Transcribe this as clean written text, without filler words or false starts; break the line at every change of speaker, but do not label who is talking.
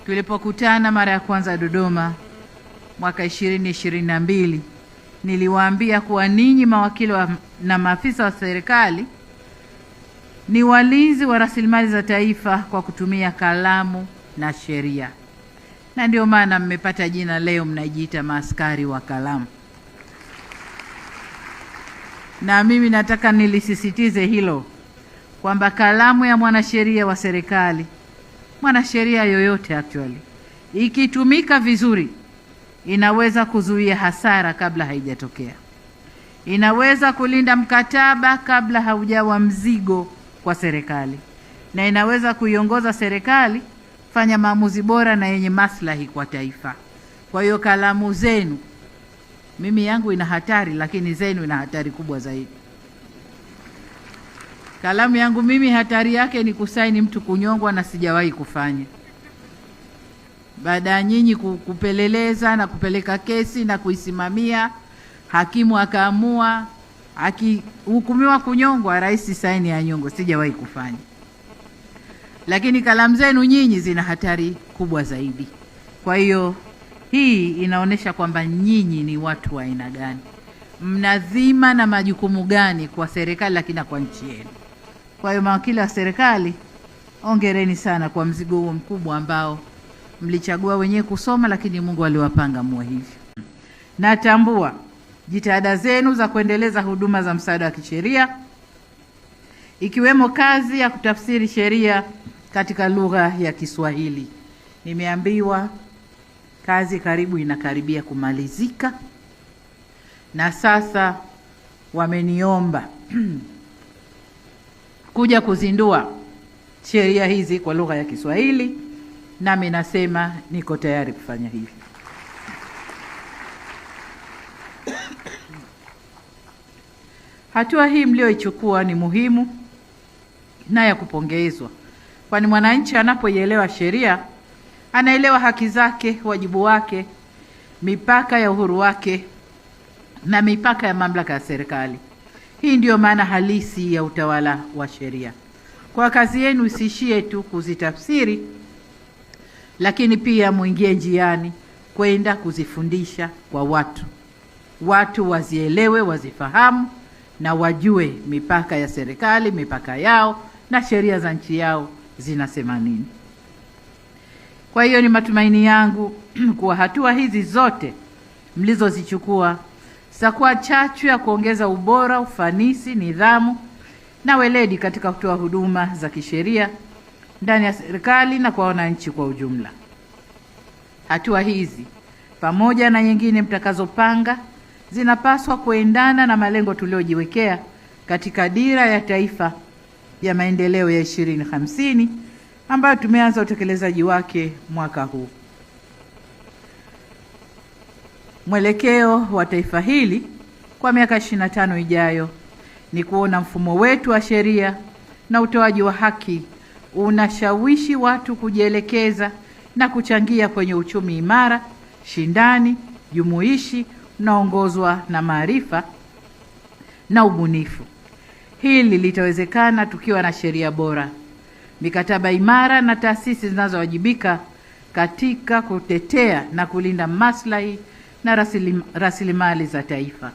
tulipokutana mara ya kwanza Dodoma mwaka 2022, niliwaambia kuwa ninyi mawakili na maafisa wa serikali ni walinzi wa rasilimali za taifa kwa kutumia kalamu na sheria, na ndio maana mmepata jina leo, mnajiita maaskari wa kalamu. Na mimi nataka nilisisitize hilo, kwamba kalamu ya mwanasheria wa serikali, mwanasheria yoyote actually, ikitumika vizuri inaweza kuzuia hasara kabla haijatokea. Inaweza kulinda mkataba kabla haujawa mzigo kwa serikali, na inaweza kuiongoza serikali fanya maamuzi bora na yenye maslahi kwa taifa. Kwa hiyo kalamu zenu, mimi yangu ina hatari, lakini zenu ina hatari kubwa zaidi. Kalamu yangu mimi hatari yake ni kusaini mtu kunyongwa, na sijawahi kufanya. Baada ya nyinyi kupeleleza na kupeleka kesi na kuisimamia, hakimu akaamua, akihukumiwa kunyongwa, rais saini ya nyongo, sijawahi kufanya. Lakini kalamu zenu nyinyi zina hatari kubwa zaidi. Kwa hiyo hii inaonyesha kwamba nyinyi ni watu wa aina gani, mnadhima na majukumu gani kwa serikali, lakini na kwa nchi yenu. Kwa hiyo mawakili wa serikali, ongereni sana kwa mzigo huo mkubwa ambao mlichagua wenyewe kusoma, lakini Mungu aliwapanga muwe hivyo. Natambua jitihada zenu za kuendeleza huduma za msaada wa kisheria, ikiwemo kazi ya kutafsiri sheria katika lugha ya Kiswahili. Nimeambiwa kazi karibu inakaribia kumalizika, na sasa wameniomba kuja kuzindua sheria hizi kwa lugha ya Kiswahili, nami nasema niko tayari kufanya hivi. Hatua hii mlioichukua ni muhimu na ya kupongezwa, kwani mwananchi anapoielewa sheria anaelewa haki zake, wajibu wake, mipaka ya uhuru wake na mipaka ya mamlaka ya serikali. Hii ndiyo maana halisi ya utawala wa sheria. Kwa kazi yenu isiishie tu kuzitafsiri, lakini pia muingie njiani kwenda kuzifundisha kwa watu wazielewe, wazifahamu na wajue mipaka ya serikali, mipaka yao na sheria za nchi yao zinasema nini. Kwa hiyo ni matumaini yangu kuwa hatua hizi zote mlizozichukua zitakuwa chachu ya kuongeza ubora, ufanisi, nidhamu na weledi katika kutoa huduma za kisheria ndani ya serikali na kwa wananchi kwa ujumla. Hatua hizi pamoja na nyingine mtakazopanga zinapaswa kuendana na malengo tuliojiwekea katika Dira ya Taifa ya Maendeleo ya 2050 ambayo tumeanza utekelezaji wake mwaka huu. Mwelekeo wa taifa hili kwa miaka 25 ijayo ni kuona mfumo wetu wa sheria na utoaji wa haki unashawishi watu kujielekeza na kuchangia kwenye uchumi imara, shindani, jumuishi, unaongozwa na maarifa na ubunifu. Hili litawezekana tukiwa na sheria bora, mikataba imara na taasisi zinazowajibika katika kutetea na kulinda maslahi na rasilimali za taifa.